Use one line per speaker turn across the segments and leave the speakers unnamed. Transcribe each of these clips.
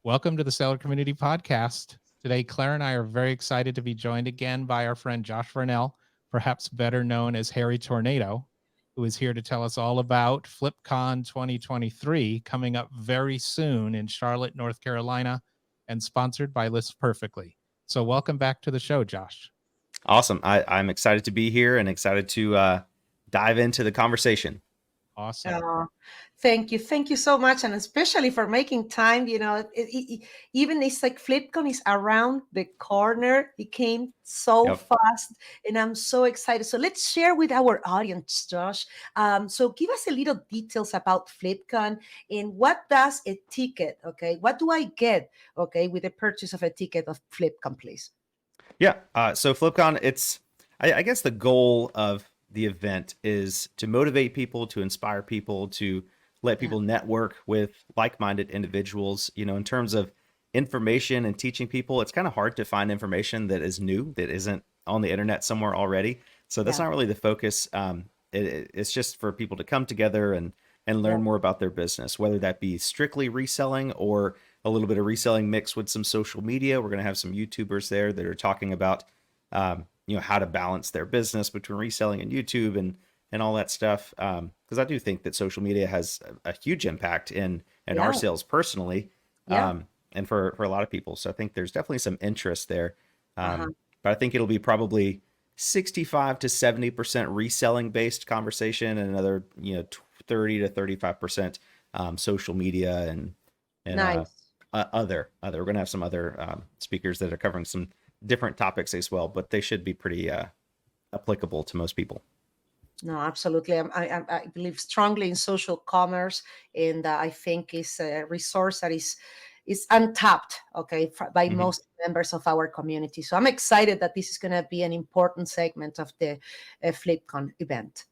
Welcome to the Seller Community Podcast. Today, Claire and I are very excited to be joined again by our friend Josh Vernell, perhaps better known as Harry Tornado, who is here to tell us all about FlipCon 2023 coming up very soon in Charlotte, North Carolina, and sponsored by List Perfectly. So welcome back to the show, Josh.
Awesome. I'm excited to be here and excited to dive into the conversation.
Awesome.
Thank you. Thank you so much. And especially for making time, even it's like FlipCon is around the corner. It came so fast and I'm so excited. So let's share with our audience, Josh. So give us a little details about FlipCon and what does a ticket, okay? What do I get, okay, with the purchase of a ticket of FlipCon, please?
Yeah. So FlipCon, I guess the goal of the event is to motivate people, to inspire people, to let people network with like-minded individuals. You know, in terms of information and teaching people, it's kind of hard to find information that is new, that isn't on the internet somewhere already. So that's not really the focus. It's just for people to come together and learn more about their business, whether that be strictly reselling or a little bit of reselling mixed with some social media. We're going to have some YouTubers there that are talking about how to balance their business between reselling and YouTube and all that stuff. Because I do think that social media has a huge impact in our sales personally, and for a lot of people. So I think there's definitely some interest there. But I think it'll be probably 65 to 70% reselling based conversation, and another 30 to 35% social media and
Nice.
other. We're gonna have some other speakers that are covering some different topics as well, but they should be pretty applicable to most people.
No, absolutely. I believe strongly in social commerce, and I think it's a resource that is untapped, okay, by most members of our community. So I'm excited that this is going to be an important segment of the FlipCon event.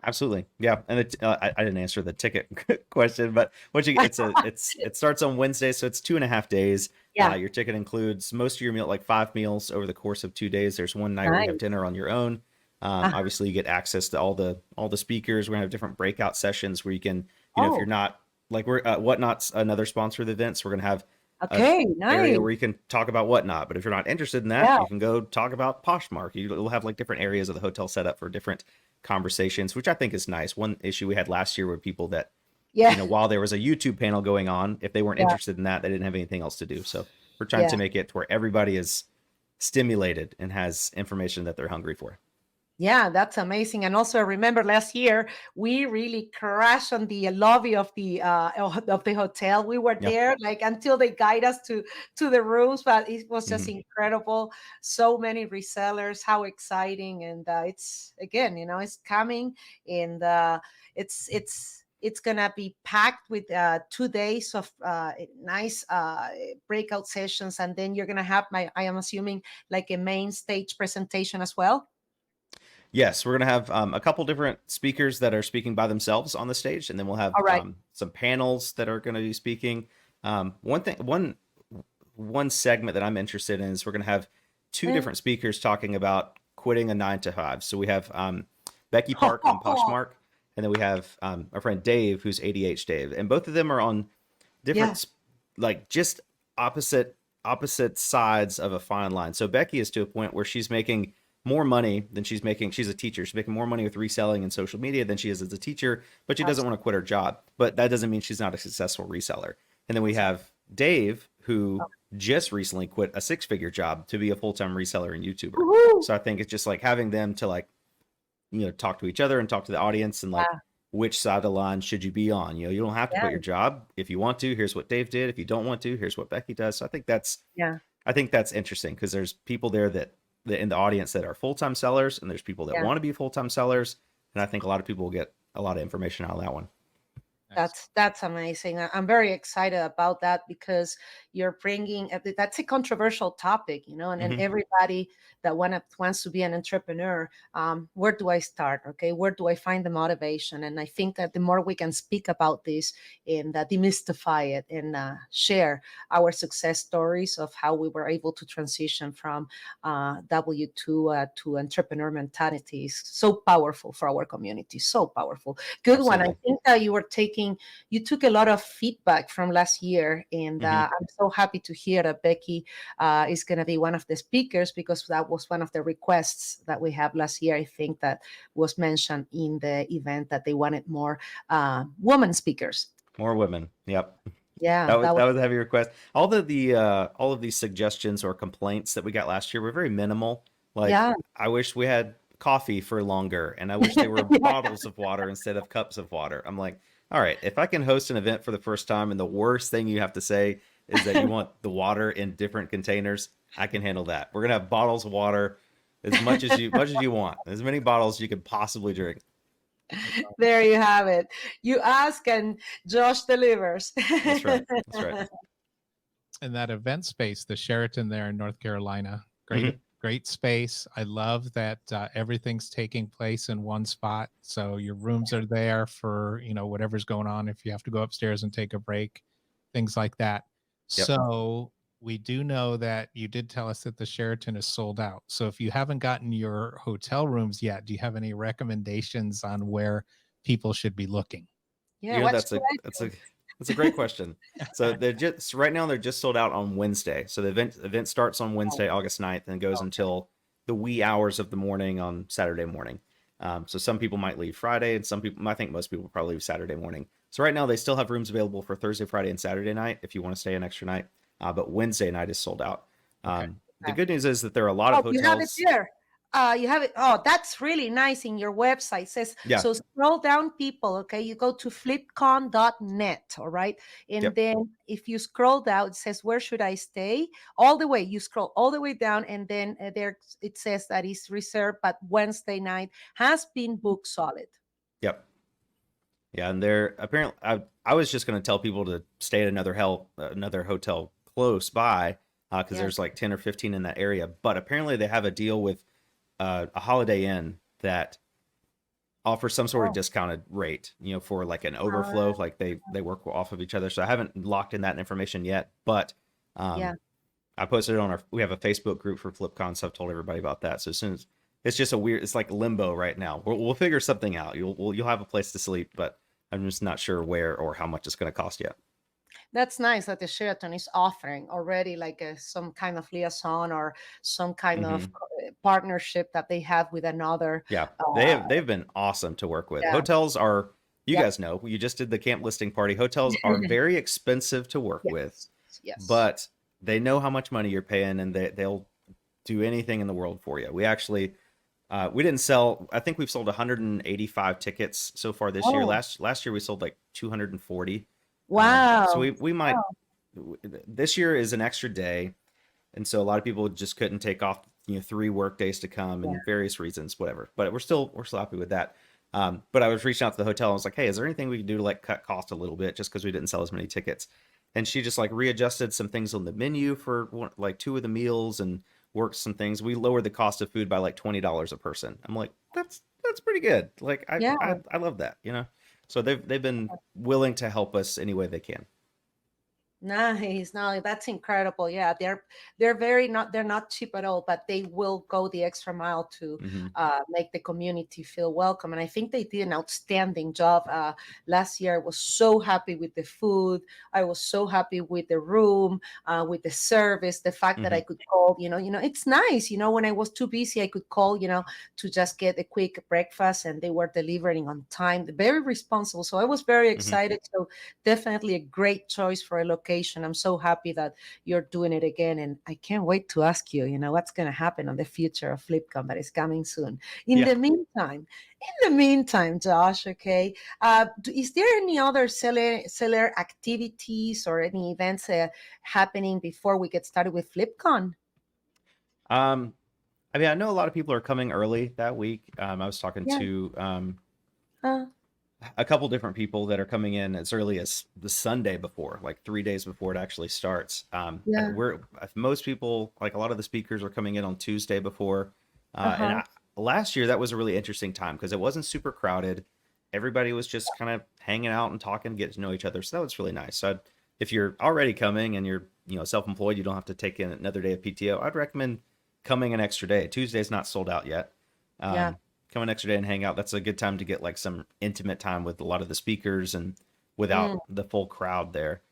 Absolutely, yeah. And I didn't answer the ticket question, but it starts on Wednesday, so it's 2.5 days.
Yeah.
Your ticket includes most of your meal, like 5 meals over the course of 2 days. There's one night where you have dinner on your own. Obviously, you get access to all the speakers. We're gonna have different breakout sessions where you can, if you're not like we're Whatnot's another sponsor of the event, so we're gonna have area where you can talk about Whatnot. But if you're not interested in that, you can go talk about Poshmark. You'll have like different areas of the hotel set up for different conversations, which I think is nice. One issue we had last year were people that, while there was a YouTube panel going on, if they weren't interested in that, they didn't have anything else to do. So we're trying to make it to where everybody is stimulated and has information that they're hungry for.
Yeah, that's amazing. And also, I remember last year we really crashed on the lobby of the hotel. We were there like until they guide us to the rooms, but it was just incredible. So many resellers, how exciting! And it's again, it's coming, and it's gonna be packed with 2 days of nice breakout sessions, and then you're gonna have I am assuming like a main stage presentation as well.
Yes, we're going to have a couple different speakers that are speaking by themselves on the stage, and then we'll have some panels that are going to be speaking. One segment that I'm interested in is we're going to have 2 different speakers talking about quitting a 9 to 5. So we have Becky Park and Poshmark, and then we have our friend Dave, who's ADH Dave, and both of them are on different, like just opposite sides of a fine line. So Becky is to a point where she's making more money than she's making. She's a teacher. She's making more money with reselling and social media than she is as a teacher, but she doesn't want to quit her job. But that doesn't mean she's not a successful reseller. And then we have Dave, who just recently quit a 6-figure job to be a full-time reseller and YouTuber.
Woo-hoo!
So I think it's just like having them to talk to each other and talk to the audience and which side of the line should you be on? You don't have to quit your job. If you want to, here's what Dave did. If you don't want to, here's what Becky does. So I think that's interesting because there's people there that in the audience that are full-time sellers, and there's people that want to be full-time sellers, and I think a lot of people will get a lot of information out of that one.
That's amazing. I'm very excited about that because you're bringing that's a controversial topic, and everybody that wants to be an entrepreneur, where do I start? Okay, where do I find the motivation? And I think that the more we can speak about this and demystify it and share our success stories of how we were able to transition from W2 to entrepreneur mentality is so powerful for our community. So powerful. Good Absolutely. One. I think that you were taking taking, you took a lot of feedback from last year, and I'm so happy to hear that Becky is going to be one of the speakers, because that was one of the requests that we have last year. I think that was mentioned in the event that they wanted more women speakers.
More women. Yep.
Yeah,
That was a heavy request. All of these suggestions or complaints that we got last year were very minimal. Like,
yeah.
I wish we had coffee for longer, and I wish they were bottles of water instead of cups of water. I'm like, all right, if I can host an event for the first time and the worst thing you have to say is that you want the water in different containers, I can handle that. We're gonna have bottles of water as much as you want, as many bottles you could possibly drink.
There you have it. You ask and Josh delivers.
That's right. That's right.
And that event space, the Sheraton there in North Carolina, great space. I love that everything's taking place in one spot. So your rooms are there for, whatever's going on. If you have to go upstairs and take a break, things like that.
Yep.
So we do know that you did tell us that the Sheraton is sold out. So if you haven't gotten your hotel rooms yet, do you have any recommendations on where people should be looking?
Yeah,
that's a great question. So right now they're just sold out on Wednesday. So the event starts on Wednesday, August 9th, and goes until the wee hours of the morning on Saturday morning. So some people might leave Friday, and I think most people will probably leave Saturday morning. So right now they still have rooms available for Thursday, Friday, and Saturday night if you want to stay an extra night. But Wednesday night is sold out. The good news is that there are a lot of hotels.
You have it there. You have it. Oh, that's really nice in your website. It says, so scroll down, people. Okay. You go to flipcon.net. All right. And then if you scroll down, it says, where should I stay? All the way. You scroll all the way down. And then there it says that it's reserved, but Wednesday night has been booked solid.
Yep. Yeah. And they're apparently, I was just going to tell people to stay at another hotel close by because there's like 10 or 15 in that area. But apparently they have a deal with a Holiday Inn that offers some sort of discounted rate, for like an overflow, like they work off of each other. So I haven't locked in that information yet, but I posted it on we have a Facebook group for FlipCon, so I've told everybody about that. So as soon as it's just it's like limbo right now. We'll figure something out. You'll have a place to sleep, but I'm just not sure where or how much it's going to cost yet.
That's nice that the Sheraton is offering already like some kind of liaison or some kind of partnership that they have with another.
Yeah, they've been awesome to work with. Hotels are, you guys know, you just did the camp listing party. Hotels are very expensive to work with, but they know how much money you're paying, and they'll do anything in the world for you. We actually, we didn't sell, I think we've sold 185 tickets so far this year. Last year we sold like 240.
Wow.
So we might, this year is an extra day. And so a lot of people just couldn't take off, 3 work days to come and various reasons, whatever. But we're still happy with that. But I was reaching out to the hotel. And I was like, hey, is there anything we can do to like cut cost a little bit just because we didn't sell as many tickets? And she just like readjusted some things on the menu for like 2 of the meals and worked some things. We lowered the cost of food by like $20 a person. I'm like, that's pretty good. Like I love that, So they've been willing to help us any way they can.
Nice. No, that's incredible. Yeah, they're not cheap at all, but they will go the extra mile to make the community feel welcome. And I think they did an outstanding job. Last year, I was so happy with the food. I was so happy with the room, with the service, the fact that I could call, it's nice. When I was too busy, I could call, to just get a quick breakfast, and they were delivering on time. Very responsible. So I was very excited. So definitely a great choice for a location. I'm so happy that you're doing it again, and I can't wait to ask you, what's going to happen on the future of FlipCon that is coming soon. In the meantime, Josh, okay, is there any other seller activities or any events happening before we get started with FlipCon?
I mean, I know a lot of people are coming early that week. I was talking to a couple different people that are coming in as early as the Sunday before, like 3 days before it actually starts. Most people, like a lot of the speakers, are coming in on Tuesday before. And last year that was a really interesting time because it wasn't super crowded. Everybody was just kind of hanging out and talking, getting to know each other. So that was really nice. So if you're already coming and you're self-employed, you don't have to take in another day of PTO. I'd recommend coming an extra day. Tuesday's not sold out yet. Come an extra day and hang out. That's a good time to get like some intimate time with a lot of the speakers and without
Mm.
the full crowd there.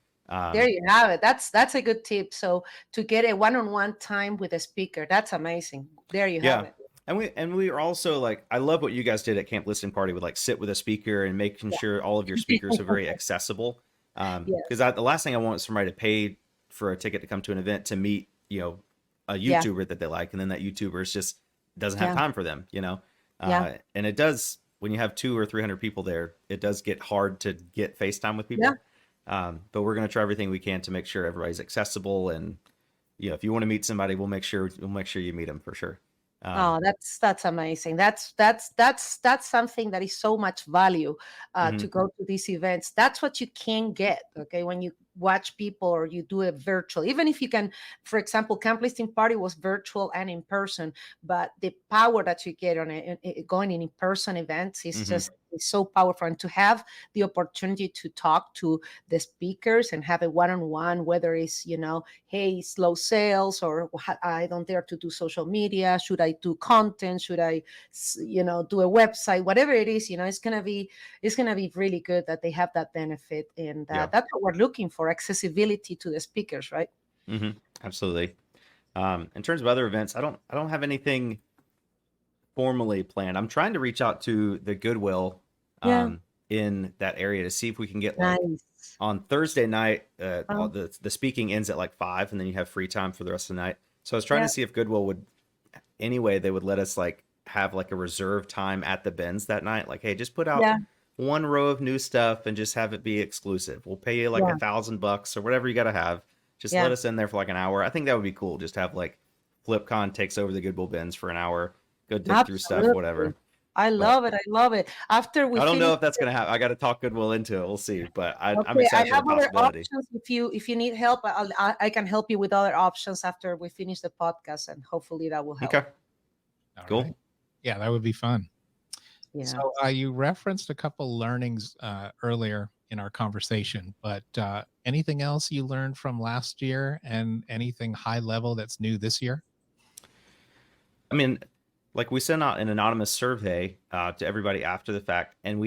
There you have it. That's a good tip. So to get a one-on-one time with a speaker, that's amazing. There you have
Yeah.
it.
And we are also like, I love what you guys did at Camp Listening Party with like sit with a speaker and making sure all of your speakers are very accessible. Because
Yes.
the last thing I want is somebody to pay for a ticket to come to an event to meet, a
Yeah.
YouTuber that they like, and then that YouTuber just doesn't have
Yeah.
time for them,
Yeah.
And it does, when you have 200 or 300 people there, it does get hard to get FaceTime with
Yeah.
people. But we're going to try everything we can to make sure everybody's accessible, and if you want to meet somebody, we'll make sure you meet them for sure.
Oh, that's amazing. That's something that is so much value to
Mhm.
go to these events. That's what you can get, okay, when you watch people or you do it virtual. Even if you can, for example, Camp Listening Party was virtual and in person, but the power that you get on going in person events is
Mhm.
just is so powerful. And to have the opportunity to talk to the speakers and have a one-on-one, whether it's hey, slow sales, or I don't dare to do social media, should I do content, should I do a website, whatever it is, it's gonna be really good that they have that benefit. And
Yeah.
that's what we're looking for, accessibility to the speakers, right?
Mhm. Absolutely. In terms of other events, I don't have anything formally planned. I'm trying to reach out to the Goodwill
Yeah.
in that area to see if we can get like
Nice.
on Thursday night.
Oh,
The speaking ends at like 5, and then you have free time for the rest of the night. So I was trying
yeah.
to see if Goodwill would, anyway, they would let us like have like a reserve time at the bins that night. Like, hey, just put out
Yeah.
one row of new stuff and just have it be exclusive. We'll pay you like
Yeah.
$1,000 or whatever you got to have. Just let
Yeah.
us in there for like an hour. I think that would be cool. Just have like FlipCon takes over the Goodwill bins for an hour. Go dig through stuff,
Absolutely.
whatever.
I
But
love it. I love it. After we
I don't know
finish.
if that's gonna happen. I got to talk Goodwill into it. We'll see. But I'm
Okay, I
excited for the
have other
possibility.
options. If you need help, I can help you with other options after we finish the podcast, and hopefully that will help.
Okay,
All
cool.
right. Yeah, that would be fun.
Yeah.
So you referenced a couple learnings earlier in our conversation, but anything else you learned from last year, and anything high level that's new this year?
I mean, like we sent out an anonymous survey to everybody after the fact, and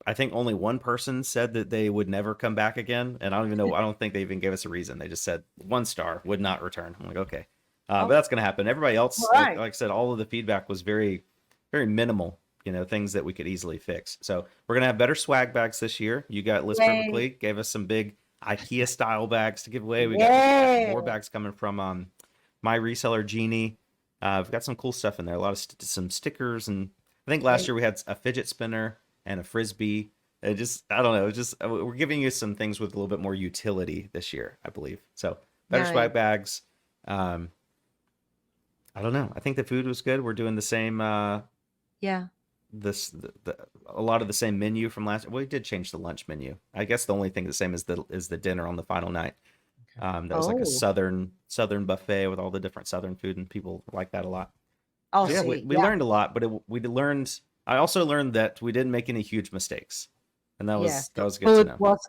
I think only one person said that they would never come back again. And I don't even know, I don't think they even gave us a reason. They just said 1 star, would not return. I'm like, okay. But that's going to happen. Everybody else,
All
like
right.
I said, all of the feedback was very, very minimal, things that we could easily fix. So we're going to have better swag bags this year. You got List
Yay.
Perfectly, gave us some big IKEA style bags to give away. We got
Yay.
more bags coming from My Reseller Genie. We've got some cool stuff in there. A lot of some stickers. And I think last year we had a fidget spinner and a Frisbee. It just, I don't know. Just we're giving you some things with a little bit more utility this year, I believe. So better
Nice.
swag bags. I don't know. I think the food was good. We're doing the same.
Yeah.
A lot of the same menu from last. Well, we did change the lunch menu. I guess the only thing the same is the dinner on the final night.
Okay.
That was like a
Oh.
southern buffet with all the different southern food, and people like that a lot.
Oh,
So yeah,
see.
we
Yeah.
learned a lot, but we learned. I also learned that we didn't make any huge mistakes, and that
Yes.
was good to
Food
know.
was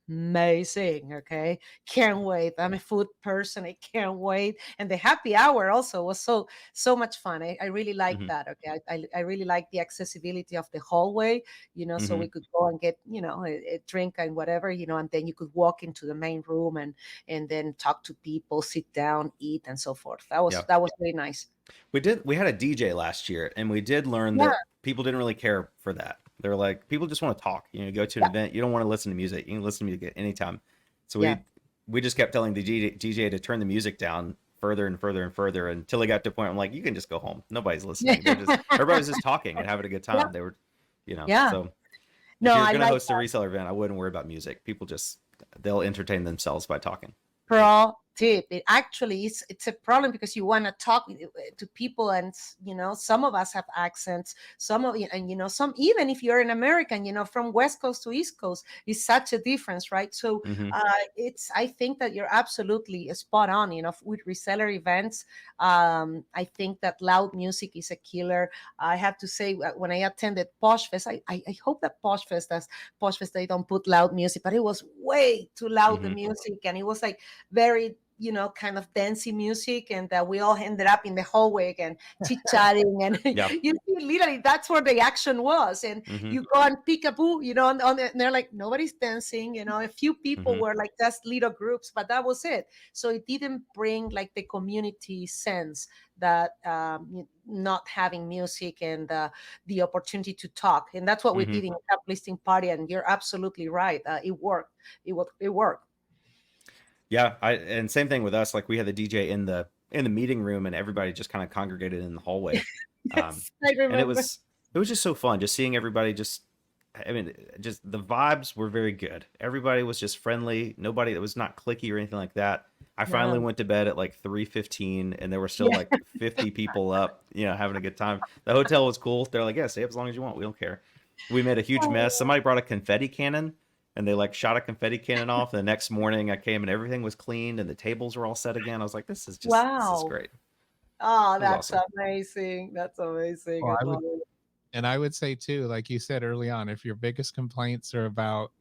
amazing. Okay. Can't wait. I'm a food person. I can't wait. And the happy hour also was so much fun. I really like
Hmm.
that. Okay. I really like the accessibility of the hallway, so
Hmm.
we could go and get, a drink and whatever, and then you could walk into the main room and then talk to people, sit down, eat, and so forth. That was
Yeah,
very nice.
we had a DJ last year, and we did learn
Yeah.
that people didn't really care for that. They're like, people just want to talk. You go to an
Yeah.
event, you don't want to listen to music. You can listen to music at any time. So
Yeah.
we just kept telling the DJ to turn the music down further and further and further until it got to a point. I'm like, you can just go home. Nobody's listening. Everybody was just talking and having a good
Yeah.
time. They were,
Yeah.
So
No,
if you're
I
gonna
like
host a reseller event, I wouldn't worry about music. People they'll entertain themselves by talking.
pro tip. It actually is, it's a problem because you want to talk to people, and some of us have accents, some of you, and some, even if you're an American, from West Coast to East Coast, is such a difference, right? So
Hmm.
I think that you're absolutely spot on. With reseller events, I think that loud music is a killer. I have to say, when I attended Posh Fest, I hope that Posh Fest they don't put loud music, but it was way too loud, the
Hmm.
music, and it was like very kind of dancey music, and we all ended up in the hallway again, chit-chatting. And
Yeah.
you see, literally, that's where the action was. And
Hmm.
you go and peekaboo, and they're like, nobody's dancing. A few people were like just little groups, but that was it. So it didn't bring like the community sense that not having music and the opportunity to talk. And that's what we did in Cup Listing Party. And you're absolutely right. It worked. It worked.
Yeah, and same thing with us. Like we had the DJ in the meeting room, and everybody just kind of congregated in the hallway.
Yes, I
And
remember.
it was just so fun, just seeing everybody. I mean, just the vibes were very good. Everybody was just friendly. Nobody that was not cliquey or anything like that. I finally went to bed at like 3:15, and there were still like 50 people up, having a good time. The hotel was cool. They're like, yeah, stay up as long as you want. We don't care. We made a huge mess. Somebody brought a confetti cannon, and they like shot a confetti cannon off. The next morning I came and everything was cleaned and the tables were all set again. I was like, this is great.
Oh,
It was
that's
awesome.
amazing. That's amazing.
Well,
I love it.
And I would say too, like you said early on, if your biggest complaints are about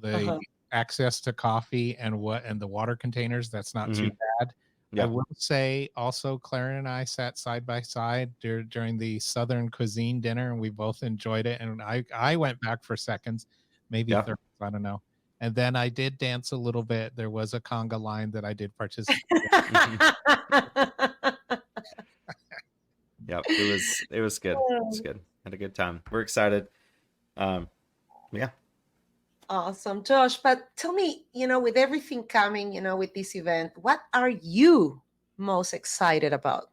the access to coffee and the water containers, that's not too bad.
Yeah.
I will say also, Claire and I sat side by side during the Southern cuisine dinner, and we both enjoyed it. And I went back for seconds, maybe thirds, I don't know. And then I did dance a little bit. There was a conga line that I did participate in.
Yep, it was good. It was good. Had a good time. We're excited. Yeah.
Awesome, Josh. But tell me, with everything coming, with this event, what are you most excited about?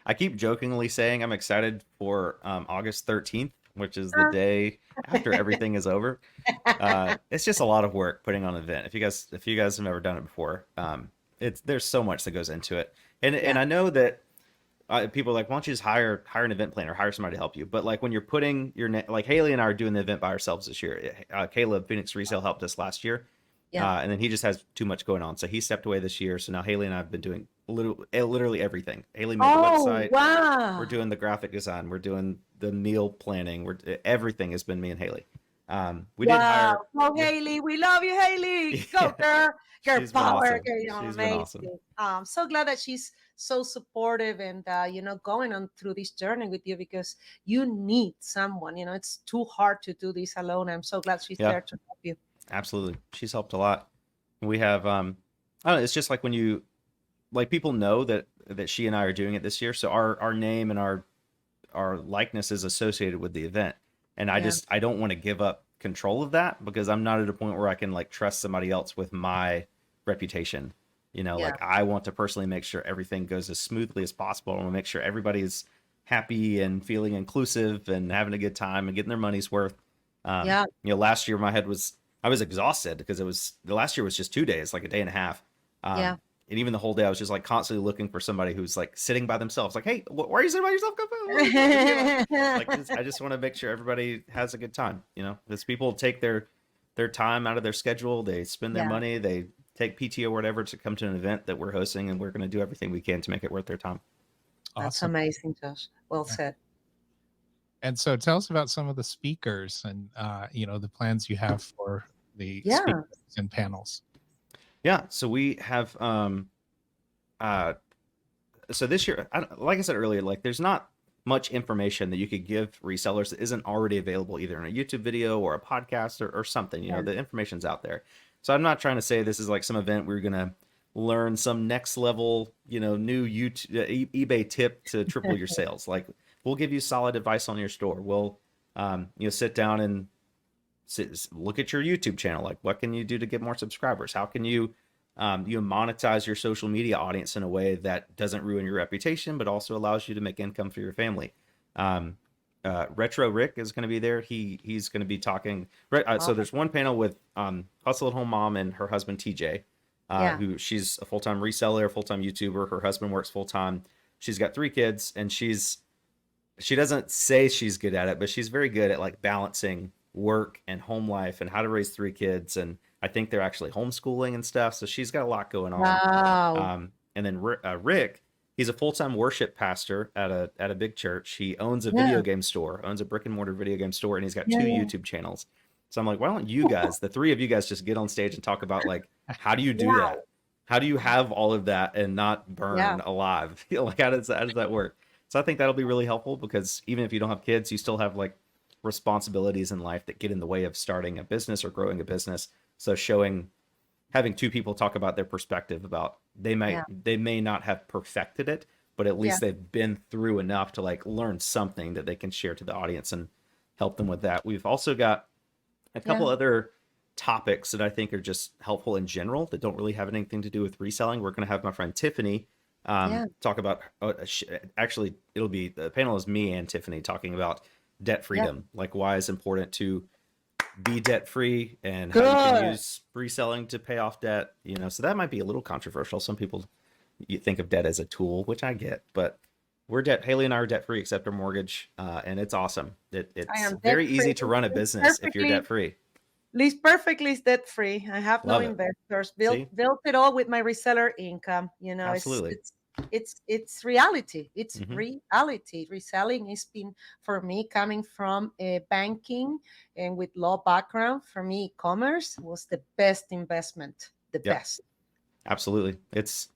I keep jokingly saying I'm excited for August 13th, which is the day after everything is over. It's just a lot of work putting on an event. If you guys have never done it before, there's so much that goes into it. And I know that people are like, why don't you just hire an event planner, hire somebody to help you? But like when you're putting like Haley and I are doing the event by ourselves this year. Caleb Phoenix Resale helped us last year. And then he just has too much going on. So he stepped away this year. So now Haley and I have been doing literally everything. Haley made the website.
Wow.
We're doing the graphic design. We're doing the meal planning. Everything has been me and Haley. We did hire.
Oh, Haley, we love you, Haley. Go, girl. Girl
She's been
power.
awesome.
Girl,
She's been awesome.
I'm so glad that she's so supportive and going on through this journey with you, because you need someone. It's too hard to do this alone. I'm so glad she's there to help you.
Absolutely, she's helped a lot. We have I don't know, it's just like when you people know that she and I are doing it this year, so our name and our likeness is associated with the event, and I don't want to give up control of that, because I'm not at a point where I can like trust somebody else with my reputation. Like I want to personally make sure everything goes as smoothly as possible. I want to make sure everybody's happy and feeling inclusive and having a good time and getting their money's worth. Last year I was exhausted because the last year was just 2 days, like a day and a half. And even the whole day I was just like constantly looking for somebody who's like sitting by themselves. Like, hey, why are you sitting by yourself? I just want to make sure everybody has a good time. Because people take their time out of their schedule. They spend their money. They take PTO or whatever to come to an event that we're hosting, and we're going to do everything we can to make it worth their time.
That's amazing, Josh. Well said.
And so tell us about some of the speakers and, the plans you have for the speakers and panels.
Yeah. So we have, so this year, like I said earlier, like there's not much information that you could give resellers that isn't already available either in a YouTube video or a podcast or something. The information's out there. So I'm not trying to say this is like some event we're going to learn some next level, new YouTube, eBay tip to triple your sales. Like we'll give you solid advice on your store. We'll, sit down and look at your YouTube channel. Like what can you do to get more subscribers? How can you monetize your social media audience in a way that doesn't ruin your reputation, but also allows you to make income for your family? Retro Rick is going to be there. He's going to be talking. So there's one panel with Hustle at Home mom and her husband TJ, who she's a full-time reseller, full-time YouTuber. Her husband works full-time. She's got 3 kids, and she doesn't say she's good at it, but she's very good at like balancing work and home life and how to raise 3 kids. And I think they're actually homeschooling and stuff. So she's got a lot going on.
Wow.
And then Rick, he's a full-time worship pastor at a big church. He owns a video game store, owns a brick and mortar video game store, and he's got 2 YouTube channels. So I'm like, why don't you guys, the 3 of you guys, just get on stage and talk about like, how do you do that? how do you have all of that and not
Yeah.
burn alive? Like how does that work? So I think that'll be really helpful, because even if you don't have kids, you still have like responsibilities in life that get in the way of starting a business or growing a business. So having two people talk about their perspective about, they
Yeah.
may not have perfected it, but at
Yeah.
least they've been through enough to like learn something that they can share to the audience and help them with that. We've also got a couple
Yeah.
other topics that I think are just helpful in general that don't really have anything to do with reselling. We're going to have my friend Tiffany
Yeah.
talk about, actually, it'll be, the panel is me and Tiffany talking about debt
Yeah.
freedom, like why it's important to be debt free and how you can
Good.
use reselling to pay off debt. So that might be a little controversial. Some people, you think of debt as a tool, which I get, but Haley and I are debt free except our mortgage, and it's awesome.
I
It's
am debt
very
free.
easy to run a business if you're
Perfectly.
debt free.
Liz perfectly is debt free. I have no
Love it.
investors.
See,
Built it all with my reseller income.
absolutely.
It's reality. It's
Hmm.
reality. Reselling has been, for me, coming from banking and with law background. For me, e-commerce was the best investment. The
Yep,
best.
absolutely. It's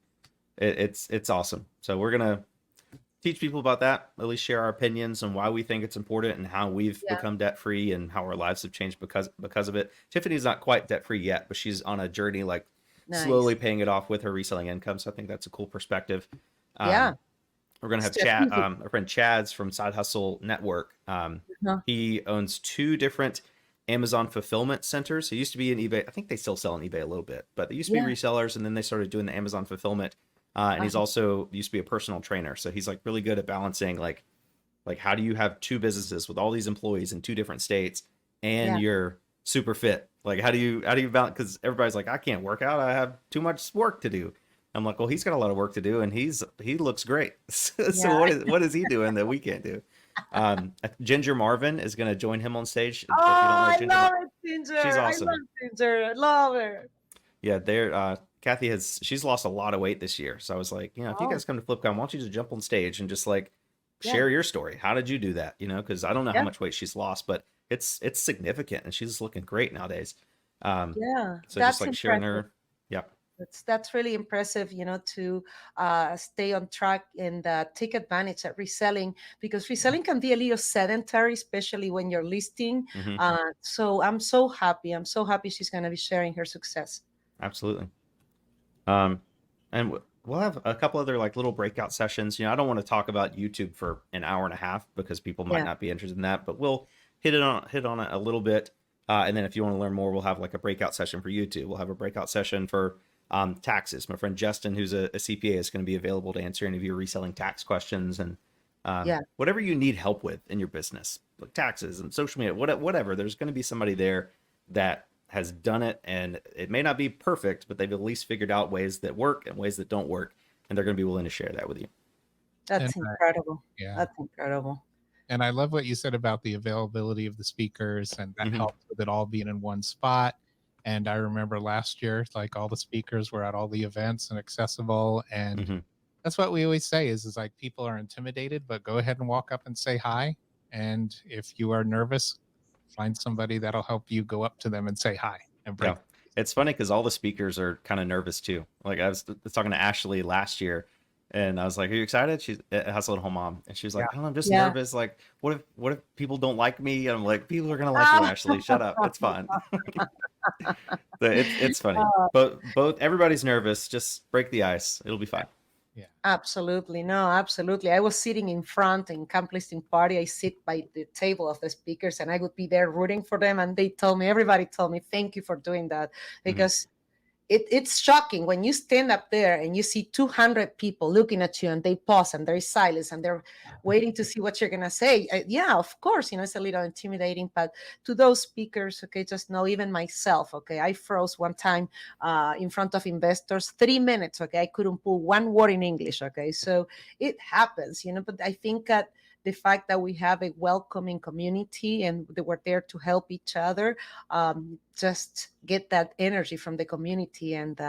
awesome. So we're gonna teach people about that, at least share our opinions on why we think it's important and how we've
Yeah.
become debt free and how our lives have changed because of it. Tiffany's not quite debt free yet, but she's on a journey, like slowly
Nice.
paying it off with her reselling income. So I think that's a cool perspective.
Yeah.
Um, we're gonna have Chad,
Strategic.
our friend Chad's from Side Hustle Network.
Uh-huh.
He owns 2 different Amazon fulfillment centers. He used to be in eBay. I think they still sell on eBay a little bit, but they used to be
Yeah.
resellers, and then they started doing the Amazon fulfillment. And he's
Uh-huh.
also used to be a personal trainer, so he's like really good at balancing like how do you have 2 businesses with all these employees in 2 different states, and
Yeah.
you're super fit? Like how do you balance? Because everybody's like, I can't work out. I have too much work to do. I'm like, well, he's got a lot of work to do, and he looks great. So
Yeah.
what is he doing that we can't do? Ginger Marvin is going to join him on stage. If
Oh,
you don't know
I
Ginger,
love it,
she's
Ginger. I love
awesome.
Ginger. I love her.
Yeah, Kathy she's lost a lot of weight this year. So I was like, if you
Oh,
guys come to FlipCon, why don't you just jump on stage and just like
yeah.
share your story? How did you do that? Because I don't know how
Yeah.
much weight she's lost, but it's significant, and she's looking great nowadays.
Yeah.
So just
That's
like sharing
impressive.
her, yep.
That's really impressive, to stay on track and take advantage of reselling, because reselling can be a little sedentary, especially when you're listing.
Hmm.
So I'm so happy. I'm so happy she's going to be sharing her success.
Absolutely. Um, and we'll have a couple other like little breakout sessions. I don't want to talk about YouTube for an hour and a half because people might
Yeah.
not be interested in that, but we'll hit on it a little bit. And then if you want to learn more, we'll have like a breakout session for YouTube. We'll have a breakout session for taxes. My friend Justin, who's a CPA, is going to be available to answer any of your reselling tax questions and
Yeah.
whatever you need help with in your business, like taxes and social media, whatever. There's going to be somebody there that has done it, and it may not be perfect, but they've at least figured out ways that work and ways that don't work, and they're going to be willing to share that with you.
That's
And
incredible.
yeah.
That's incredible.
And I love what you said about the availability of the speakers, and that
Mhm.
helps with it all being in one spot. And I remember last year, like all the speakers were at all the events and accessible. And
Mhm.
that's what we always say is like people are intimidated, but go ahead and walk up and say hi. And if you are nervous, find somebody that'll help you go up to them and say hi and break.
Yeah. It's funny because all the speakers are kind of nervous too. Like I was talking to Ashley last year, and I was like, "Are you excited?" She's a Hustle at Home mom, and she was like,
Yeah.
"Oh, I'm just
Yeah.
nervous. Like, what if people don't like me?" And I'm like, "People are gonna like you, Ashley. Shut up. It's fine." So it's funny, but everybody's nervous. Just break the ice. It'll be fine.
Yeah.
Absolutely. No, absolutely. I was sitting in front in camp listing party. I sit by the table of the speakers, and I would be there rooting for them. And everybody told me, thank you for doing that. Because it's shocking when you stand up there and you see 200 people looking at you, and they pause and there is silence and they're waiting to see what you're going to say. Yeah, of course, it's a little intimidating, but to those speakers, okay, just know, even myself, okay, I froze one time in front of investors, 3 minutes, okay, I couldn't pull one word in English, okay, so it happens, but I think that the fact that we have a welcoming community and that we're there to help each other, just get that energy from the community and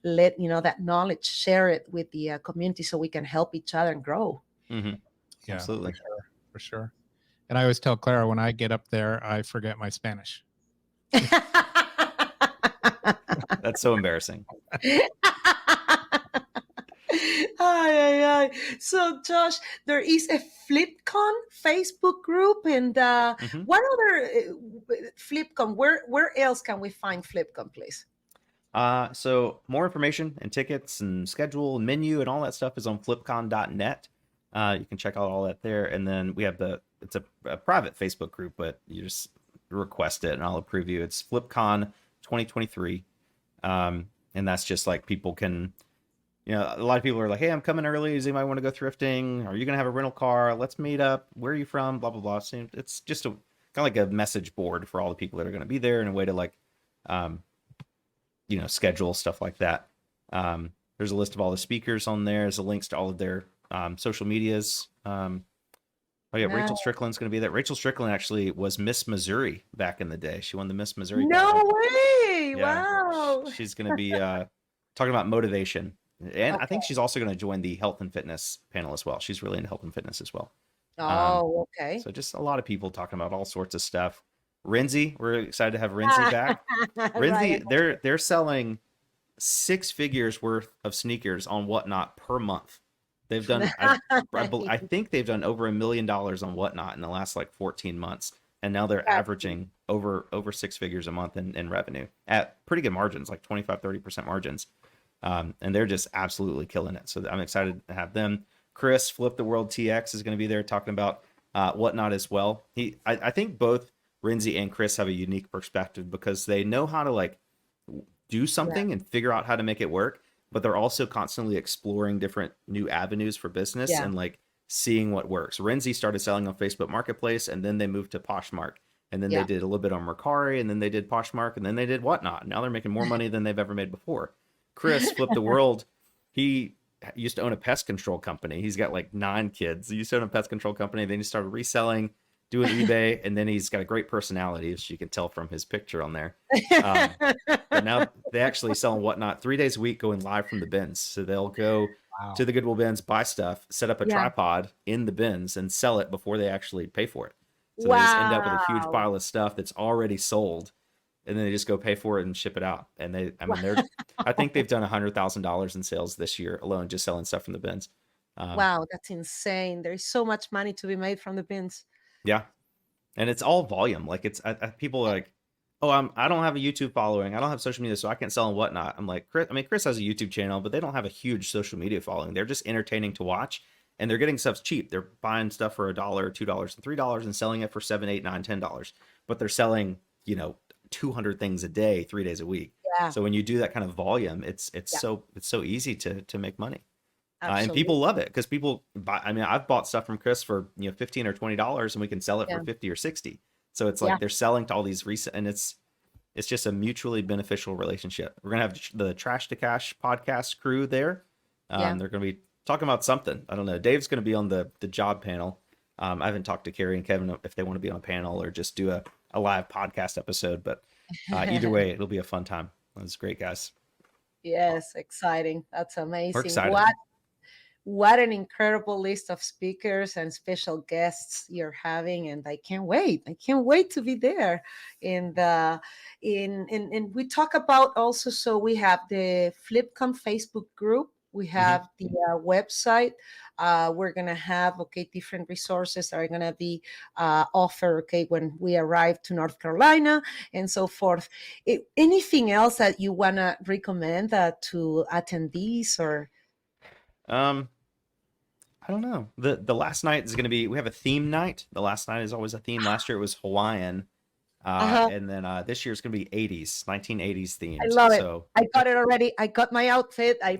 let that knowledge, share it with the community so we can help each other and grow.
Mm-hmm.
Yeah,
Absolutely.
for sure. And I always tell Clara, when I get up there, I forget my
That's so embarrassing.
Ay. So, Josh, there is a FlipCon Facebook group, and
Mhm.
what other FlipCon? Where else can we find FlipCon, please?
So more information and tickets and schedule and menu and all that stuff is on flipcon.net. You can check out all that there. And then we have it's a private Facebook group, but you just request it and I'll approve you. It's FlipCon 2023. And that's just like people can, a lot of people are like, hey, I'm coming early. Does anybody want to go thrifting? Are you going to have a rental car? Let's meet up. Where are you from? Blah, blah, blah. So it's just kind of like a message board for all the people that are going to be there and a way to like, schedule stuff like that. There's a list of all the speakers on there. There's links to all of their social medias. Rachel Strickland's going to be there. Rachel Strickland actually was Miss Missouri back in the day. She won the Miss Missouri.
No
pageant.
way!
Yeah.
Wow.
She's going to be talking about motivation. And I think
Okay.
she's also going to join the health and fitness panel as well. She's really into health and fitness as well.
Oh, okay.
So just a lot of people talking about all sorts of stuff. Renzi, we're excited to have Renzi back. Renzi,
Right.
they're selling 6 figures worth of sneakers on Whatnot per month. They've done, I think they've done over $1 million on Whatnot in the last like 14 months. And now they're averaging over 6 figures a month in revenue at pretty good margins, like 25-30% margins. And they're just absolutely killing it. So I'm excited to have them. Chris, Flip the World TX, is going to be there talking about Whatnot as well. I think both Renzi and Chris have a unique perspective because they know how to like do something and figure out how to make it work, but they're also constantly exploring different new avenues for business and like seeing what works. Renzi started selling on Facebook Marketplace, and then they moved to Poshmark, and then they did a little bit on Mercari, and then they did Poshmark, and then they did Whatnot. Now they're making more money than they've ever made before. Chris, Flip the World, he used to own a pest control company. He's got like 9 kids. He used to own a pest control company. Then he started reselling, doing eBay, and then he's got a great personality, as you can tell from his picture on there. But now they actually sell on Whatnot 3 days a week, going live from the bins. So they'll go to the Goodwill bins, buy stuff, set up a tripod in the bins, and sell it before they actually pay for it. So they just end up with a huge pile of stuff that's already sold, and then they just go pay for it and ship it out. And I think they've done $100,000 in sales this year alone, just selling stuff from the bins.
Wow, that's insane. There is so much money to be made from the bins.
Yeah. And it's all volume. Like people are like, oh, I don't have a YouTube following. I don't have social media, so I can't sell and Whatnot. I'm like, Chris has a YouTube channel, but they don't have a huge social media following. They're just entertaining to watch, and they're getting stuff cheap. They're buying stuff for $1, $2, and $3 and selling it for $7, $8, $9, $10. But they're selling, 200 things a day, 3 days a week.
Yeah.
So when you do that kind of volume, it's so easy to make money. And
Absolutely.
people love it because people buy. I mean, I've bought stuff from Chris for $15 or $20, and we can sell it for 50 or 60. So it's like they're selling to all these and it's just a mutually beneficial relationship. We're gonna have the Trash to Cash podcast crew there. They're gonna be talking about something. I don't know. Dave's gonna be on the job panel. I haven't talked to Carrie and Kevin if they want to be on a panel or just do a live podcast episode. But either way, it'll be a fun time. That's great, guys.
Yes, exciting. That's amazing.
We're excited.
What an incredible list of speakers and special guests you're having, and I can't wait. I can't wait to be there. And we talk about also. So we have the FlipCon Facebook group. We have the website. We're gonna have different resources that are gonna be offered when we arrive to North Carolina and so forth. Anything else that you wanna recommend to attendees or?
I don't know. The last night is going to be, we have a theme night. The last night is always a theme. Last year it was Hawaiian. And then this year it's going to be 1980s themed.
I love it.
So,
I got it already. I got my outfit. I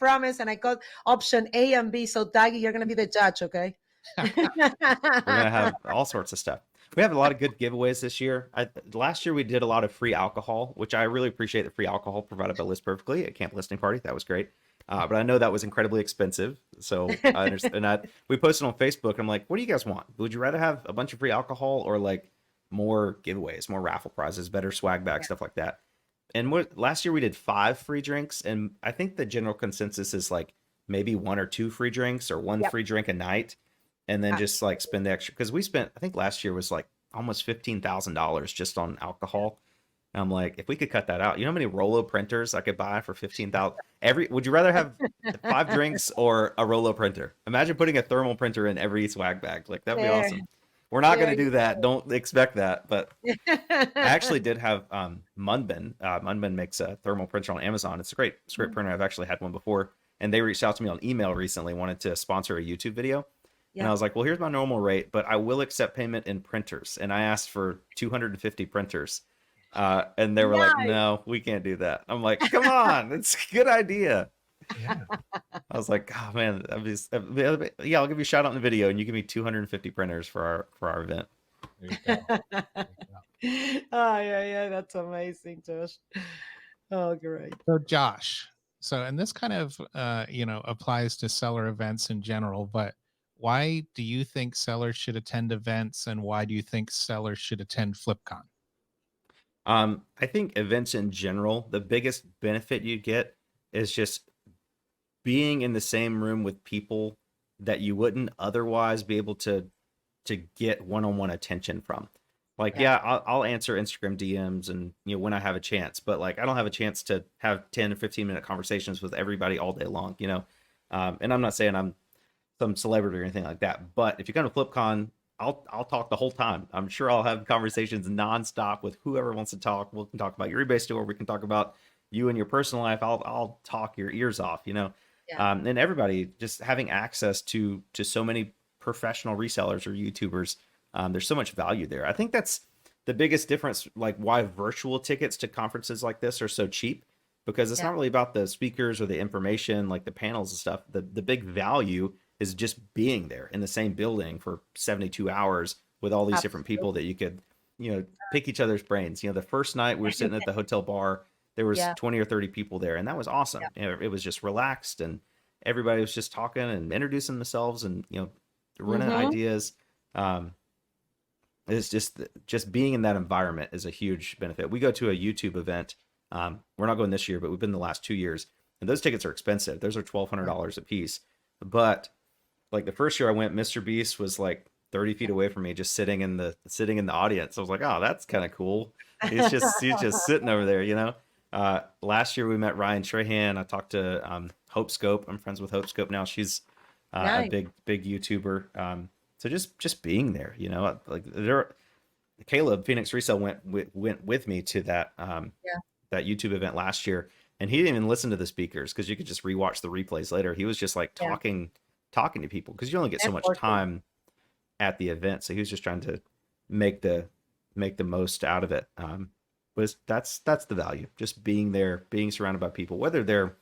promise. And I got option A and B. So Daggy, you're going to be the judge, okay?
we're going to have all sorts of stuff. We have a lot of good giveaways this year. Last year we did a lot of free alcohol, which I really appreciate the free alcohol provided by List Perfectly at Camp Listening Party. That was great. But I know that was incredibly expensive. So I understand. And we posted on Facebook. I'm like, what do you guys want? Would you rather have a bunch of free alcohol or like more giveaways, more raffle prizes, better swag bags, stuff like that? And last year we did 5 free drinks. And I think the general consensus is like maybe 1 or 2 free drinks or 1 free drink a night. And then just like spend the extra. Because we spent, I think last year was like almost $15,000 just on alcohol. And I'm like, if we could cut that out, you know how many Rolo printers I could buy for 15,000? Would you rather have 5 drinks or a Rolo printer? Imagine putting a thermal printer in every swag bag. Like, that'd be
There,
awesome. We're not going
there
to do
you
that. Don't expect that. But
go.
I actually did have Munbin. Munbin makes a thermal printer on Amazon. It's a great printer. I've actually had one before. And they reached out to me on email recently, wanted to sponsor a YouTube video. And I
Yeah.
was like, well, here's my normal rate, but I will accept payment in printers. And I asked for 250 printers. And they were like,
Nice.
no, we can't do that. I'm like, come on, it's a good idea.
Yeah.
I was like, oh man, yeah, I'll give you a shout out in the video, and you give me 250 printers for our event.
There you go. There you go.
Oh, yeah, that's amazing, Josh. Oh, great.
So Josh, and this kind of applies to seller events in general, but why do you think sellers should attend events, and why do you think sellers should attend FlipCon?
I think events in general, the biggest benefit you get is just being in the same room with people that you wouldn't otherwise be able to get one-on-one attention from. Like,
Yeah.
I'll answer Instagram DMs and when I have a chance, but like I don't have a chance to have 10 or 15-minute conversations with everybody all day long, and I'm not saying I'm some celebrity or anything like that, but if you come to FlipCon, I'll talk the whole time. I'm sure I'll have conversations nonstop with whoever wants to talk. We can talk about your eBay store. We can talk about you and your personal life. I'll talk your ears off,
Yeah.
and everybody just having access to so many professional resellers or YouTubers. There's so much value there. I think that's the biggest difference, like why virtual tickets to conferences like this are so cheap, because it's
Yeah.
not really about the speakers or the information, like the panels and stuff. The big value is just being there in the same building for 72 hours with all these different people that you could, pick each other's brains. The first night we were sitting at the hotel bar, there was
Yeah.
20 or 30 people there, and that was awesome. It was just relaxed, and everybody was just talking and introducing themselves and, running
Mhm.
ideas. It's just being in that environment is a huge benefit. We go to a YouTube event. We're not going this year, but we've been the last 2 years, and those tickets are expensive. Those are $1,200 a piece. But like the first year I went, Mr. Beast was like 30 feet away from me, just sitting in the audience. I was like, oh, that's kind of cool. He's just sitting over there. Last year we met Ryan Trahan. I talked to Hope Scope. I'm friends with Hope Scope now. She's a
Nice.
big YouTuber. So just being there, like Caleb Phoenix Resale went with me to that that YouTube event last year, and he didn't even listen to the speakers because you could just rewatch the replays later. He was just like
Yeah.
talking to people because you only get so much
Networking.
time at the event. So he was just trying to make the most out of it. But that's the value, just being there, being surrounded by people, whether they're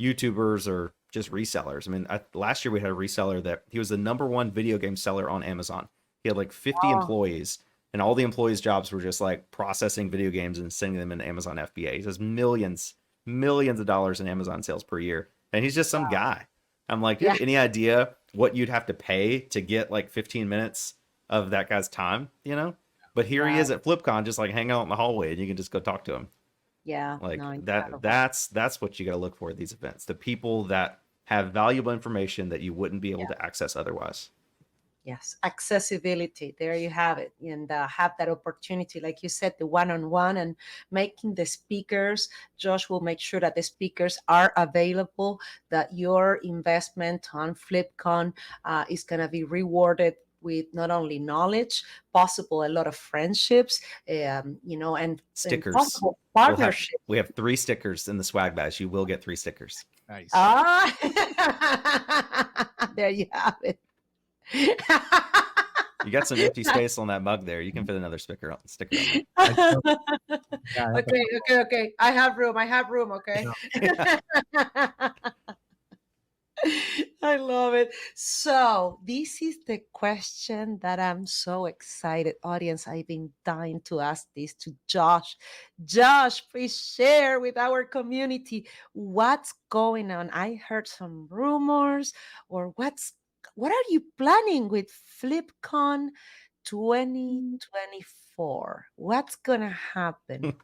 YouTubers or just resellers. I mean, last year we had a reseller that he was the #1 video game seller on Amazon. He had like 50
Wow.
employees, and all the employees' jobs were just like processing video games and sending them into Amazon FBA. He does millions of dollars in Amazon sales per year, and he's just some guy. I'm like, do you have any idea what you'd have to pay to get like 15 minutes of that guy's time? But here he is at FlipCon, just like hang out in the hallway, and you can just go talk to him.
Yeah.
Like
No,
that
incredible.
that's what you got to look for at these events, the people that have valuable information that you wouldn't be able to access otherwise.
Yes, accessibility. There you have it, and have that opportunity, like you said, the one-on-one, and making the speakers. Josh will make sure that the speakers are available. That your investment on FlipCon is going to be rewarded with not only knowledge, possible a lot of friendships, and
Stickers.
possible
We
partnerships.
have 3 stickers in the swag bags. You will get 3 stickers.
Nice.
There you have it.
You got some empty space on that mug there. You can fit another sticker on there.
Yeah, I have
Okay. I have room. Okay. I love it. So this is the question that I'm so excited, audience. I've been dying to ask this to Josh. Josh, please share with our community what's going on. I heard some rumors, or what are you planning with FlipCon 2024? What's gonna happen?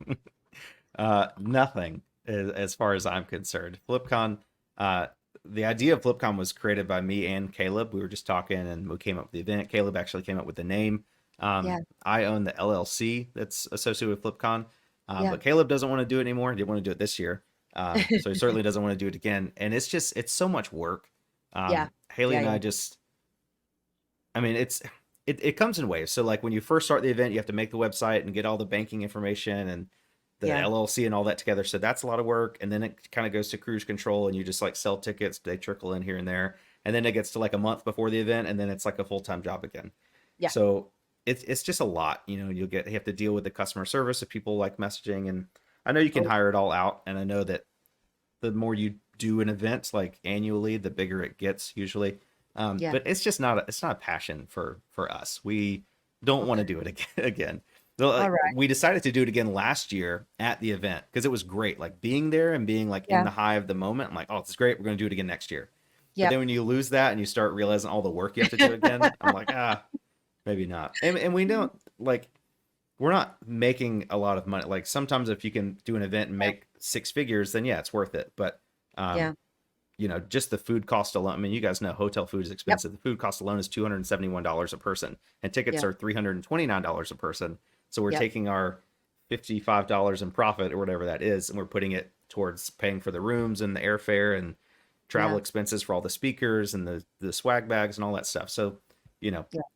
Nothing as far as I'm concerned. FlipCon, the idea of FlipCon was created by me and Caleb. We were just talking and we came up with the event. Caleb actually came up with the name.
Yeah.
I own the LLC that's associated with FlipCon.
Yeah.
But Caleb doesn't want to do it anymore. He didn't want to do it this year. So he certainly doesn't want to do it again. And it's so much work.
Yeah.
Haley and
Yeah.
I I mean, it comes in waves. So like when you first start the event, you have to make the website and get all the banking information and the
Yeah.
LLC and all that together. So that's a lot of work. And then it kind of goes to cruise control and you just like sell tickets. They trickle in here and there. And then it gets to like a month before the event and then it's like a full-time job again.
Yeah.
So it's just a lot, you have to deal with the customer service of people like messaging. And I know you can hire it all out. And I know that the more you do an event like annually, the bigger it gets usually. But it's just not a passion for us. We don't want to do it again.
All right.
We decided to do it again last year at the event because it was great. Like being there and being like in the high of the moment. I'm like, oh, this is great. We're going to do it again next year. But then when you lose that and you start realizing all the work you have to do again, I'm like, maybe not. And we don't like, we're not making a lot of money. Like sometimes if you can do an event and make 6 figures, then it's worth it. But, just the food cost alone. I mean, you guys know hotel food is expensive. The food cost alone is $271 a person and tickets are $329 a person. So we're taking our $55 in profit or whatever that is, and we're putting it towards paying for the rooms and the airfare and travel expenses for all the speakers and the swag bags and all that stuff. So,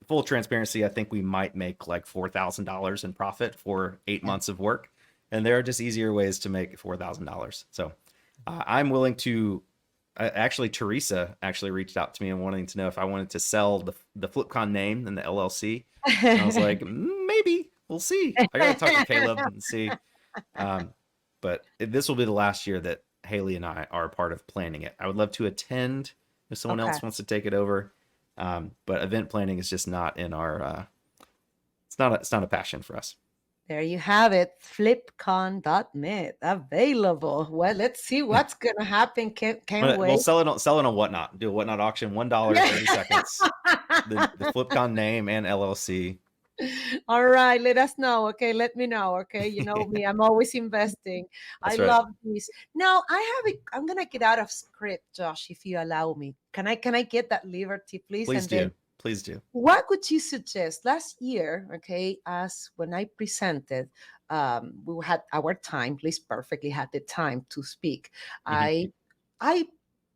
full transparency, I think we might make like $4,000 in profit for 8 months of work. And there are just easier ways to make $4,000. So I'm willing to, actually, Teresa actually reached out to me and wanting to know if I wanted to sell the FlipCon name and the LLC. And I was like, maybe. We'll see. I got to talk to Caleb and see. But this will be the last year that Haley and I are a part of planning it. I would love to attend if someone else wants to take it over. But event planning is just not in our, it's not a passion for us.
There you have it, flipcon.net, available. Well, let's see what's going to happen. Can't wait.
We'll sell it on Whatnot. Do a Whatnot auction, $1, 30 seconds. The FlipCon name and LLC.
All right, let us know. Okay, let me know. Okay, you know me, I'm always investing.
That's
I
right.
love this. Now I'm gonna get out of script, Josh, if you allow me. Can I get that liberty, please?
Please do.
What would you suggest? Last year, okay, as when I presented, we had our time. List Perfectly had the time to speak. I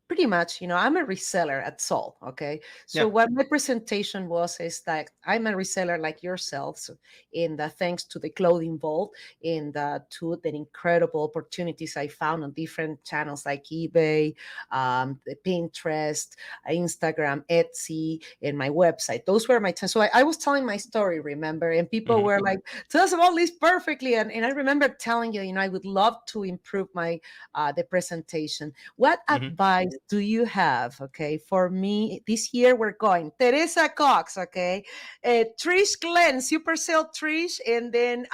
pretty much, I'm a reseller at Sol. Okay. So what my presentation was is that I'm a reseller like yourself. So in the thanks to the clothing vault and to the incredible opportunities I found on different channels like eBay, the Pinterest, Instagram, Etsy, and my website. Those were my so I was telling my story, remember? And people were like, tell us about List Perfectly. And I remember telling you, I would love to improve my the presentation. What advice do you have, okay? For me, this year we're going Teresa Cox, okay? Trish Glenn, Supercell Trish, and then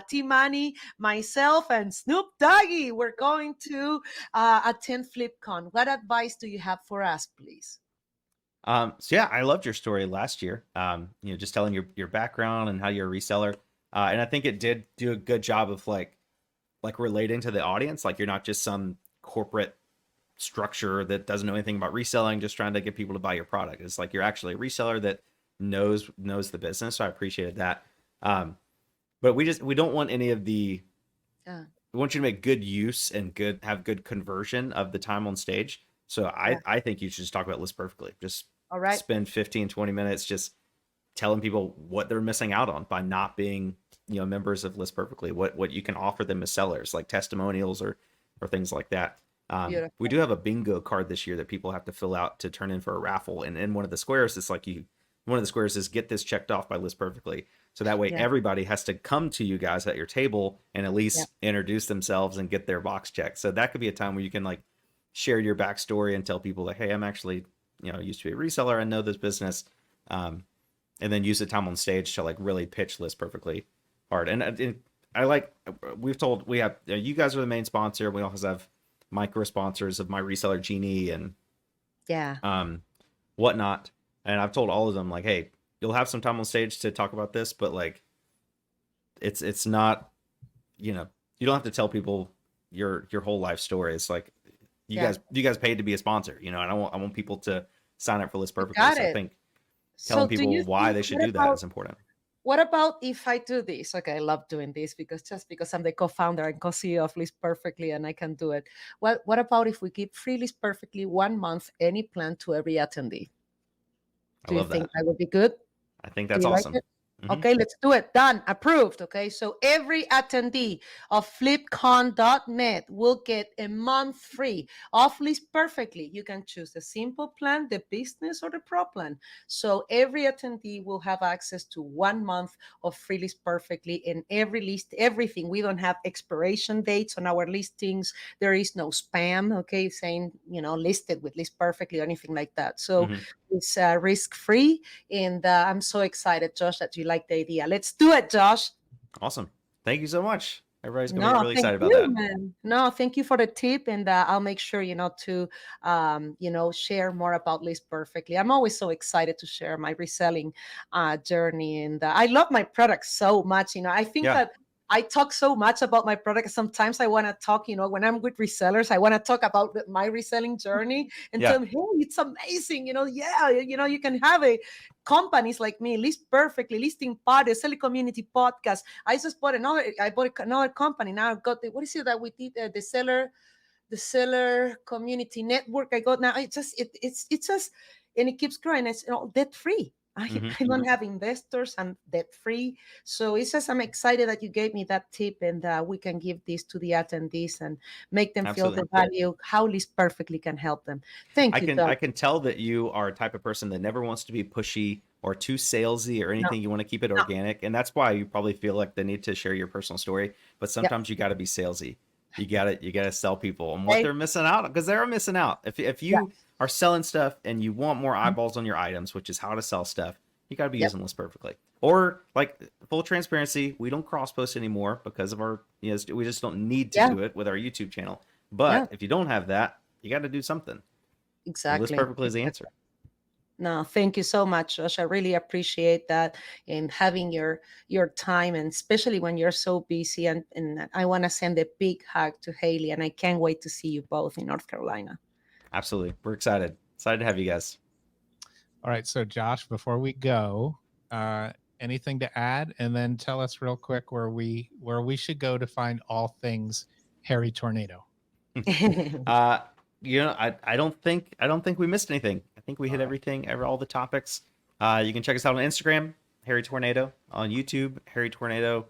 T-Money, myself, and Snoop Doggy. We're going to attend FlipCon. What advice do you have for us, please?
So I loved your story last year. Just telling your background and how you're a reseller. And I think it did do a good job of like relating to the audience. Like you're not just some corporate structure that doesn't know anything about reselling, just trying to get people to buy your product. It's like you're actually a reseller that knows the business. So I appreciated that. But we don't want any of the, we want you to make good use and have good conversion of the time on stage. So I think you should just talk about List Perfectly. Just spend 15, 20 minutes just telling people what they're missing out on by not being, members of List Perfectly, what you can offer them as sellers, like testimonials or things like that. We do have a bingo card this year that people have to fill out to turn in for a raffle. And in one of the squares, it's like one of the squares is get this checked off by List Perfectly. So that way everybody has to come to you guys at your table and at least introduce themselves and get their box checked. So that could be a time where you can like share your backstory and tell people like, hey, I'm actually, used to be a reseller. I know this business. And then use the time on stage to like really pitch List Perfectly hard. And I like, we have, you guys are the main sponsor. We also have micro sponsors of my reseller Genie and Whatnot. And I've told all of them like, hey, you'll have some time on stage to talk about this, but like it's not, you don't have to tell people your whole life story. It's like you guys paid to be a sponsor, and I want people to sign up for List Perfectly. So I think telling people why they should do that is important.
What about if I do this? Okay, I love doing this because I'm the co-founder and co-CEO of List Perfectly and I can do it. Well, what about if we give free List Perfectly 1 month any plan to every attendee?
I
Do you
love
think
that.
that would be good?
I think
Do
that's
you like
awesome.
it?
Hmm.
Okay, let's do it. Done. Approved. Okay, so every attendee of flipcon.net will get a month free off List Perfectly. You can choose the simple plan, the business, or the pro plan. So every attendee will have access to 1 month of free List Perfectly in every list, everything. We don't have expiration dates on our listings. There is no spam, okay, saying, listed with List Perfectly or anything like that. So
Hmm.
it's risk free. And I'm so excited, Josh, that you like the idea. Let's do it, Josh.
Awesome. Thank you so much. Everybody's gonna be
No,
really
thank
excited about
you,
that.
man. No, thank you for the tip, and I'll make sure to share more about List Perfectly. I'm always so excited to share my reselling journey, and I love my products so much. I think
Yeah.
that I talk so much about my product. Sometimes I want to talk, when I'm with resellers, I want to talk about my reselling journey and
Yeah.
tell them, hey, it's amazing. Yeah, you can have a companies like me, List Perfectly, Listing Party, Selling Community Podcast. I bought another company. Now I've got what is it that we did? The seller community network. I got now. It's just, and it keeps growing. It's debt free.
Hmm.
I don't have investors. I'm debt free. So it's just, I'm excited that you gave me that tip, and we can give this to the attendees and make them feel
Absolutely.
the value, how List Perfectly can help them. Thank
I
you,
can
Doug.
I can tell that you are a type of person that never wants to be pushy or too salesy or
No,
anything. You want to keep it
no,
organic, and that's why you probably feel like the need to share your personal story. But
yeah.
sometimes you got to be salesy. You got to sell people on what
Okay.
they're missing out because they're missing out. If
Yeah.
you are selling stuff and you want more eyeballs on your items, which is how to sell stuff, you got to be
Yep.
using this perfectly. Or like full transparency, we don't cross post anymore because of our we just don't need to
Yeah.
do it with our YouTube channel.
Yeah.
But if you don't have that, you got to do something. And list
Exactly.
perfectly is the answer.
No, thank you so much, Josh. I really appreciate that and having your time, and especially when you're so busy. And I want to send a big hug to Haley, and I can't wait to see you both in North Carolina.
Absolutely. We're excited. Excited to have you guys.
All right. So, Josh, before we go, anything to add? And then tell us real quick where we should go to find all things Harry Tornado.
uh, I don't think we missed anything. I think we
All
hit
right.
everything, all the topics. You can check us out on Instagram, Harry Tornado, on YouTube, Harry Tornado,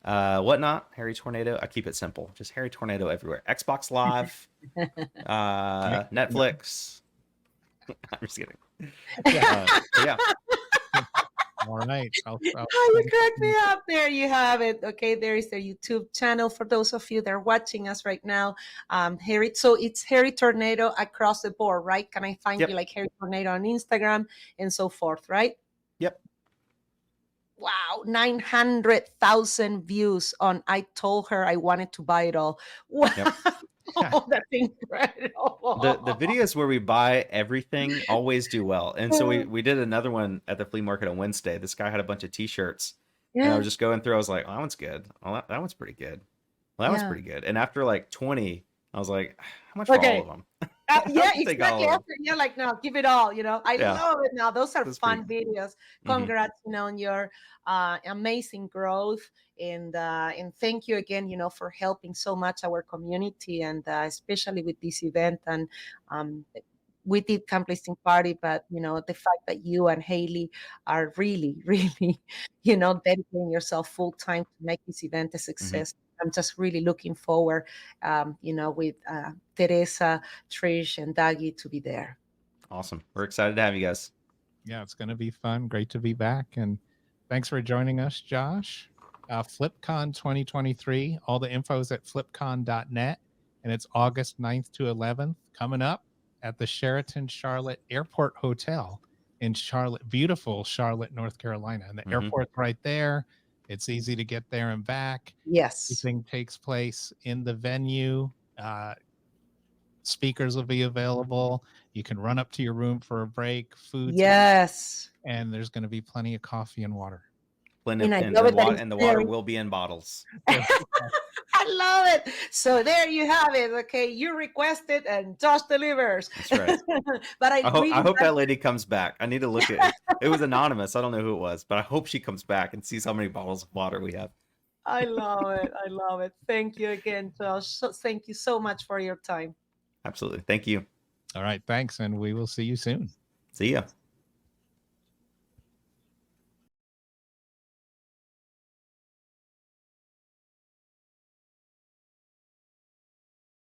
whatnot, Harry Tornado. I keep it simple, just Harry Tornado everywhere. Xbox Live, Netflix. I'm just kidding.
Yeah.
But yeah,
All right. I'll
How you cracked me up. There you have it. Okay, there is the YouTube channel for those of you that are watching us right now. Harry, so it's Harry Tornado across the board, right? Can I find you
yep,
like Harry Tornado on Instagram and so forth, right?
yep,
Wow, 900,000 views on I told her I wanted to buy it all. Wow,
yep.
that's
The
incredible.
videos where we buy everything always do well. And so we did another one at the flea market on Wednesday. This guy had a bunch of t-shirts and I
Yeah,
was just going through. I was like, oh, that one's good. Oh, that one's pretty good. Well, that one's
yeah.
pretty good. And after like 20, I was like, how much for all
Okay.
of them?
Yeah,
I'll take all
exactly.
of them.
After you're like, no, give it all. I
Yeah,
love it. Now those are
that's pretty.
fun videos.
Hmm.
Congrats, on your amazing growth, and thank you again, for helping so much our community, and especially with this event. And we did Camp Listing Party, but the fact that you and Haley are really, really, dedicating yourself full time to make this event a
Hmm.
success. I'm just really looking forward, with Teresa, Trish, and Daggy to be there.
Awesome. We're excited to have you guys.
Yeah, it's going to be fun. Great to be back. And thanks for joining us, Josh. FlipCon 2023. All the info is at flipcon.net. And it's August 9th to 11th coming up at the Sheraton Charlotte Airport Hotel in Charlotte, beautiful Charlotte, North Carolina. And the
Hmm.
airport's right there. It's easy to get there and back.
Yes.
Everything takes place in the venue. Speakers will be available. You can run up to your room for a break. Food's
Yes.
and there's going to be plenty of coffee and water.
Plenty
And I
and,
love
and
it that
water
it's
and the water
very
will be in bottles.
I love it. So there you have it. Okay, you requested and Josh delivers.
That's right.
But I
I
really
hope that lady comes back. I need to look at it. It was anonymous. I don't know who it was, but I hope she comes back and sees how many bottles of water we have.
I love it. I love it. Thank you again, Josh. Thank you so much for your time.
Absolutely. Thank you.
All right. Thanks. And we will see you soon.
See ya.